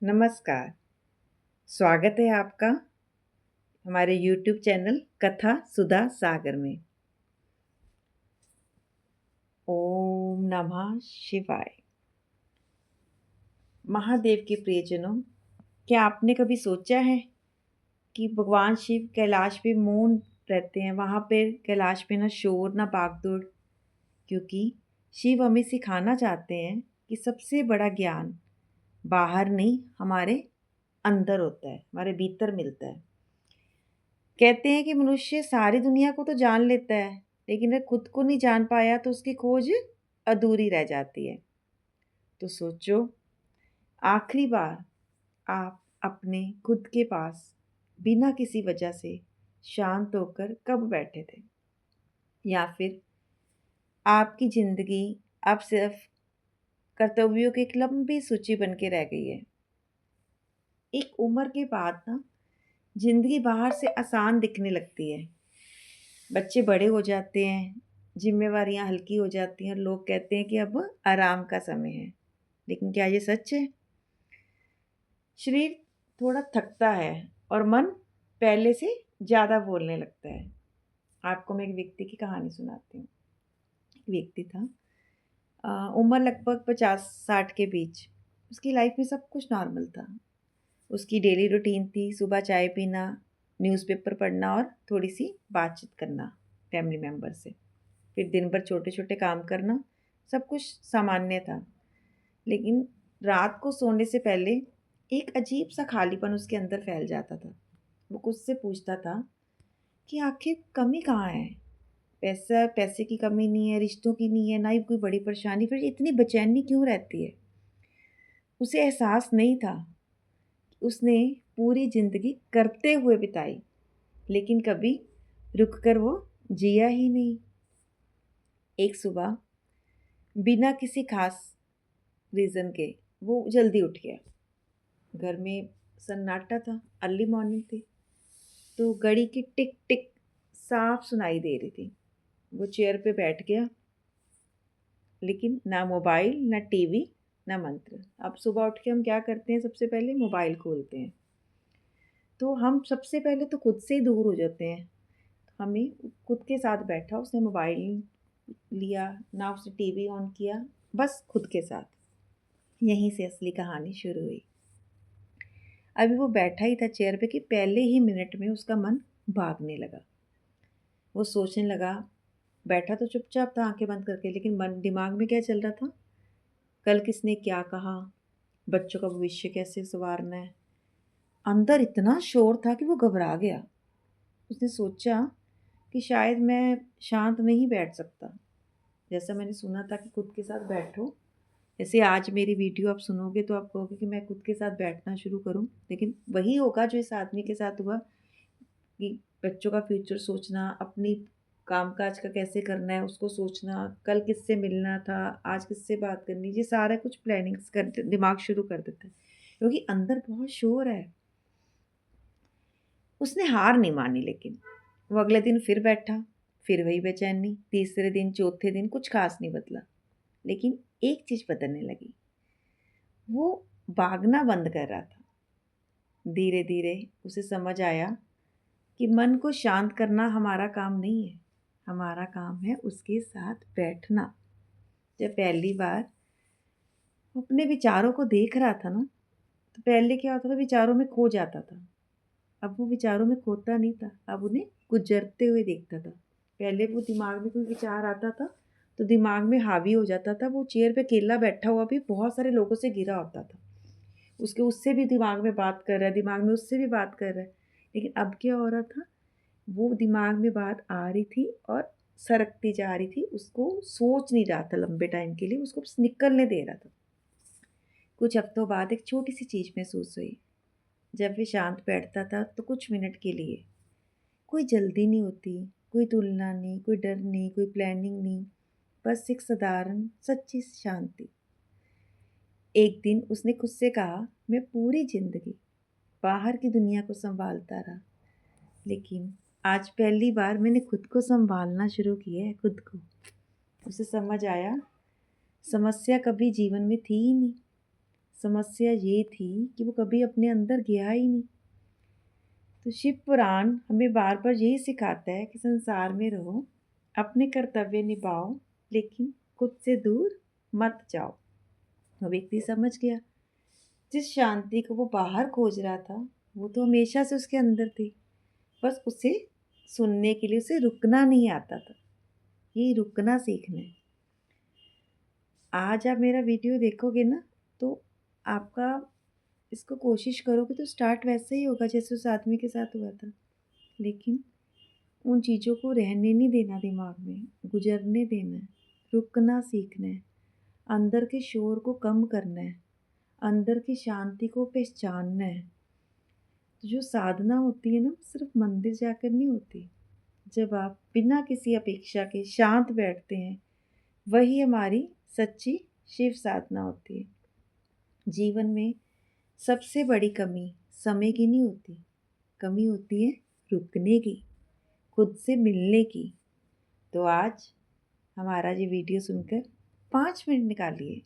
नमस्कार, स्वागत है आपका हमारे यूट्यूब चैनल कथा सुधा सागर में। ओम नमः शिवाय। महादेव के प्रियजनों, क्या आपने कभी सोचा है कि भगवान शिव कैलाश पे मौन रहते हैं? वहाँ पे कैलाश पे ना शोर ना भागदौड़, क्योंकि शिव हमें सिखाना चाहते हैं कि सबसे बड़ा ज्ञान बाहर नहीं, हमारे अंदर होता है, हमारे भीतर मिलता है। कहते हैं कि मनुष्य सारी दुनिया को तो जान लेता है, लेकिन अगर खुद को नहीं जान पाया तो उसकी खोज अधूरी रह जाती है। तो सोचो, आखिरी बार आप अपने खुद के पास बिना किसी वजह से शांत होकर कब बैठे थे? या फिर आपकी जिंदगी अब सिर्फ कर्तव्यों की एक लंबी सूची बन के रह गई है? एक उम्र के बाद ना जिंदगी बाहर से आसान दिखने लगती है। बच्चे बड़े हो जाते हैं, जिम्मेवारियां हल्की हो जाती हैं और लोग कहते हैं कि अब आराम का समय है। लेकिन क्या ये सच है? शरीर थोड़ा थकता है और मन पहले से ज़्यादा बोलने लगता है। आपको मैं एक व्यक्ति की कहानी सुनाती हूँ। एक व्यक्ति था, उम्र लगभग 50-60 के बीच। उसकी लाइफ में सब कुछ नॉर्मल था। उसकी डेली रूटीन थी सुबह चाय पीना, न्यूज़पेपर पढ़ना और थोड़ी सी बातचीत करना फैमिली मेम्बर से। फिर दिन भर छोटे छोटे काम करना, सब कुछ सामान्य था। लेकिन रात को सोने से पहले एक अजीब सा खालीपन उसके अंदर फैल जाता था। वो खुद से पूछता था कि आखिर कमी कहाँ है? पैसे की कमी नहीं है, रिश्तों की नहीं है, ना ही कोई बड़ी परेशानी, फिर इतनी बेचैनी क्यों रहती है? उसे एहसास नहीं था, उसने पूरी जिंदगी करते हुए बिताई, लेकिन कभी रुक कर वो जिया ही नहीं। एक सुबह बिना किसी खास रीज़न के वो जल्दी उठ गया। घर में सन्नाटा था, अर्ली मॉर्निंग थी, तो घड़ी की टिक टिक साफ सुनाई दे रही थी। वो चेयर पे बैठ गया, लेकिन ना मोबाइल ना टीवी ना मंत्र। अब सुबह उठ के हम क्या करते हैं? सबसे पहले मोबाइल खोलते हैं। तो हम सबसे पहले तो खुद से ही दूर हो जाते हैं। हमें खुद के साथ बैठा, उसने मोबाइल लिया ना, उसने टीवी ऑन किया, बस खुद के साथ। यहीं से असली कहानी शुरू हुई। अभी वो बैठा ही था चेयर पे कि पहले ही मिनट में उसका मन भागने लगा। वो सोचने लगा, बैठा तो चुपचाप था आंखें बंद करके, लेकिन मन दिमाग में क्या चल रहा था? कल किसने क्या कहा, बच्चों का भविष्य कैसे संवारना है। अंदर इतना शोर था कि वो घबरा गया। उसने सोचा कि शायद मैं शांत नहीं बैठ सकता। जैसा मैंने सुना था कि खुद के साथ बैठो, जैसे आज मेरी वीडियो आप सुनोगे तो आप कहोगे कि मैं खुद के साथ बैठना शुरू करूं, लेकिन वही होगा जो इस आदमी के साथ हुआ कि बच्चों का फ्यूचर सोचना, अपनी कामकाज का कैसे करना है उसको सोचना, कल किससे मिलना था, आज किससे बात करनी, ये सारा कुछ प्लानिंग्स कर दिमाग शुरू कर देता है, क्योंकि अंदर बहुत शोर है। उसने हार नहीं मानी, लेकिन वो अगले दिन फिर बैठा, फिर वही बेचैनी, तीसरे दिन चौथे दिन कुछ खास नहीं बदला। लेकिन एक चीज़ बदलने लगी, वो भागना बंद कर रहा था। धीरे धीरे उसे समझ आया कि मन को शांत करना हमारा काम नहीं है, हमारा काम है उसके साथ बैठना। जब पहली बार वो अपने विचारों को देख रहा था ना, तो पहले क्या होता था, विचारों में खो जाता था। अब वो विचारों में खोता नहीं था, अब उन्हें गुजरते हुए देखता था। पहले वो दिमाग में कोई विचार आता था तो दिमाग में हावी हो जाता था। वो चेयर पे अकेला बैठा हुआ भी बहुत सारे लोगों से घिरा होता था, उसके उससे भी दिमाग में बात कर रहा है, दिमाग में उससे भी बात कर रहा है। लेकिन अब क्या हो रहा था? वो दिमाग में बात आ रही थी और सरकती जा रही थी, उसको सोच नहीं रहा था लंबे टाइम के लिए, उसको बस निकलने दे रहा था। कुछ हफ्तों बाद एक छोटी सी चीज़ महसूस हुई। जब वे शांत बैठता था तो कुछ मिनट के लिए कोई जल्दी नहीं होती, कोई तुलना नहीं, कोई डर नहीं, कोई प्लानिंग नहीं, बस एक साधारण सच्ची शांति। एक दिन उसने खुद से कहा, मैं पूरी जिंदगी बाहर की दुनिया को संभालता रहा, लेकिन आज पहली बार मैंने खुद को संभालना शुरू किया है, खुद को। उसे समझ आया, समस्या कभी जीवन में थी ही नहीं, समस्या ये थी कि वो कभी अपने अंदर गया ही नहीं। तो शिव पुराण हमें बार बार यही सिखाता है कि संसार में रहो, अपने कर्तव्य निभाओ, लेकिन खुद से दूर मत जाओ। वो व्यक्ति समझ गया, जिस शांति को वो बाहर खोज रहा था वो तो हमेशा से उसके अंदर थी, बस उसे सुनने के लिए उसे रुकना नहीं आता था। ये रुकना सीखना है। आज आप मेरा वीडियो देखोगे ना, तो आपका इसको कोशिश करोगे तो स्टार्ट वैसे ही होगा जैसे उस आदमी के साथ हुआ था, लेकिन उन चीज़ों को रहने नहीं देना, दिमाग में गुजरने देना है, रुकना सीखना है, अंदर के शोर को कम करना है, अंदर की शांति को पहचानना है। तो जो साधना होती है ना, सिर्फ मंदिर जाकर नहीं होती। जब आप बिना किसी अपेक्षा के शांत बैठते हैं, वही हमारी सच्ची शिव साधना होती है। जीवन में सबसे बड़ी कमी समय की नहीं होती, कमी होती है रुकने की, खुद से मिलने की। तो आज हमारा ये वीडियो सुनकर 5 मिनट निकालिए,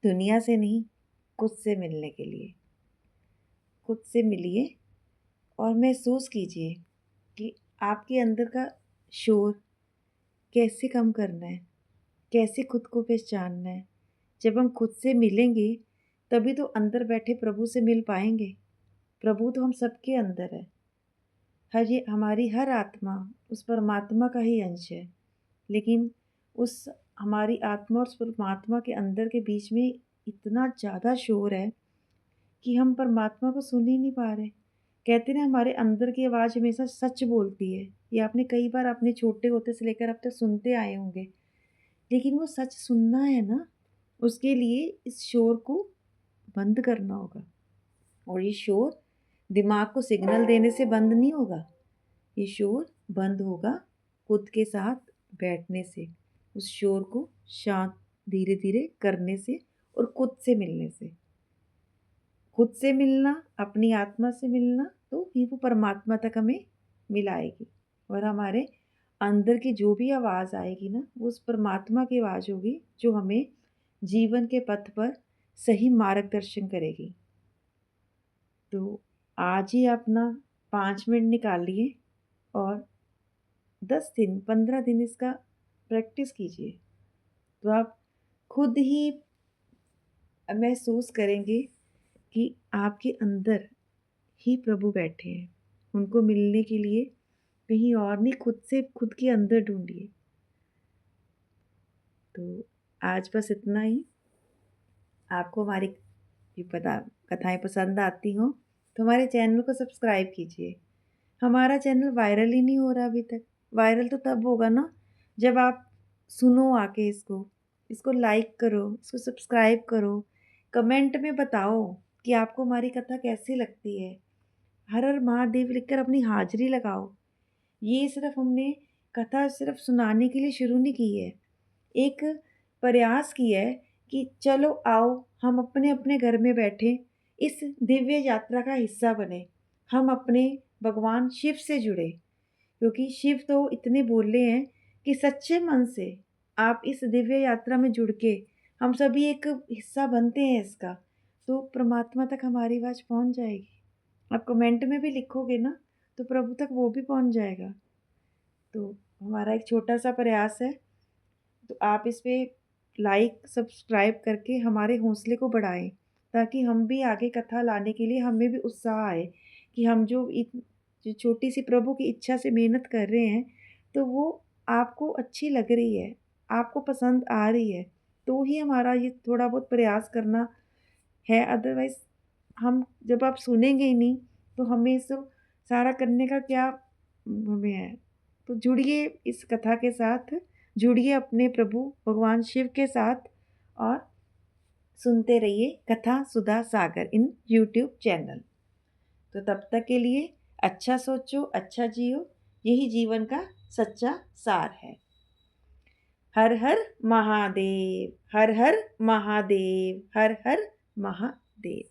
दुनिया से नहीं, खुद से मिलने के लिए। खुद से मिलिए और महसूस कीजिए कि आपके अंदर का शोर कैसे कम करना है, कैसे खुद को पहचानना है। जब हम खुद से मिलेंगे तभी तो अंदर बैठे प्रभु से मिल पाएंगे। प्रभु तो हम सबके अंदर है। हमारी हर आत्मा उस परमात्मा का ही अंश है, लेकिन उस हमारी आत्मा और उस परमात्मा के अंदर के बीच में इतना ज़्यादा शोर है कि हम परमात्मा को सुन ही नहीं पा रहे। कहते ना, हमारे अंदर की आवाज़ हमेशा सच बोलती है। ये आपने कई बार अपने छोटे होते से लेकर अब तक सुनते आए होंगे, लेकिन वो सच सुनना है ना, उसके लिए इस शोर को बंद करना होगा। और ये शोर दिमाग को सिग्नल देने से बंद नहीं होगा, ये शोर बंद होगा खुद के साथ बैठने से, उस शोर को शांत धीरे धीरे करने से और खुद से मिलने से। खुद से मिलना, अपनी आत्मा से मिलना, तो ही वो परमात्मा तक हमें मिलाएगी। और हमारे अंदर की जो भी आवाज़ आएगी ना, वो उस परमात्मा की आवाज़ होगी जो हमें जीवन के पथ पर सही मार्गदर्शन करेगी। तो आज ही अपना 5 मिनट निकालिए और 10 दिन 15 दिन इसका प्रैक्टिस कीजिए, तो आप खुद ही महसूस करेंगे कि आपके अंदर ही प्रभु बैठे हैं। उनको मिलने के लिए कहीं और नहीं, खुद से खुद के अंदर ढूंढिए। तो आज बस इतना ही। आपको हमारी ये कथाएं पसंद आती हों तो हमारे चैनल को सब्सक्राइब कीजिए। हमारा चैनल वायरल ही नहीं हो रहा अभी तक। वायरल तो तब होगा ना जब आप सुनो आके इसको लाइक करो, इसको सब्सक्राइब करो, कमेंट में बताओ कि आपको हमारी कथा कैसी लगती है। हर हर महादेव लिखकर अपनी हाजिरी लगाओ। ये सिर्फ हमने कथा सिर्फ सुनाने के लिए शुरू नहीं की है, एक प्रयास किया है कि चलो आओ हम अपने अपने घर में बैठे इस दिव्य यात्रा का हिस्सा बने, हम अपने भगवान शिव से जुड़े। क्योंकि शिव तो इतने बोले हैं कि सच्चे मन से आप इस दिव्य यात्रा में जुड़ के हम सभी एक हिस्सा बनते हैं इसका, तो परमात्मा तक हमारी आवाज़ पहुंच जाएगी। आप कमेंट में भी लिखोगे ना, तो प्रभु तक वो भी पहुंच जाएगा। तो हमारा एक छोटा सा प्रयास है, तो आप इस पर लाइक सब्सक्राइब करके हमारे हौसले को बढ़ाएं, ताकि हम भी आगे कथा लाने के लिए हमें भी उत्साह आए कि हम जो छोटी सी प्रभु की इच्छा से मेहनत कर रहे हैं, तो वो आपको अच्छी लग रही है, आपको पसंद आ रही है, तो ही हमारा ये थोड़ा बहुत प्रयास करना है। अदरवाइज़ हम जब आप सुनेंगे ही नहीं तो हमें सारा करने का क्या हमें है। तो जुड़िए इस कथा के साथ, जुड़िए अपने प्रभु भगवान शिव के साथ और सुनते रहिए कथा सुधा सागर इन यूट्यूब चैनल। तो तब तक के लिए अच्छा सोचो, अच्छा जियो, यही जीवन का सच्चा सार है। हर हर महादेव, हर हर महादेव, हर हर महादेव।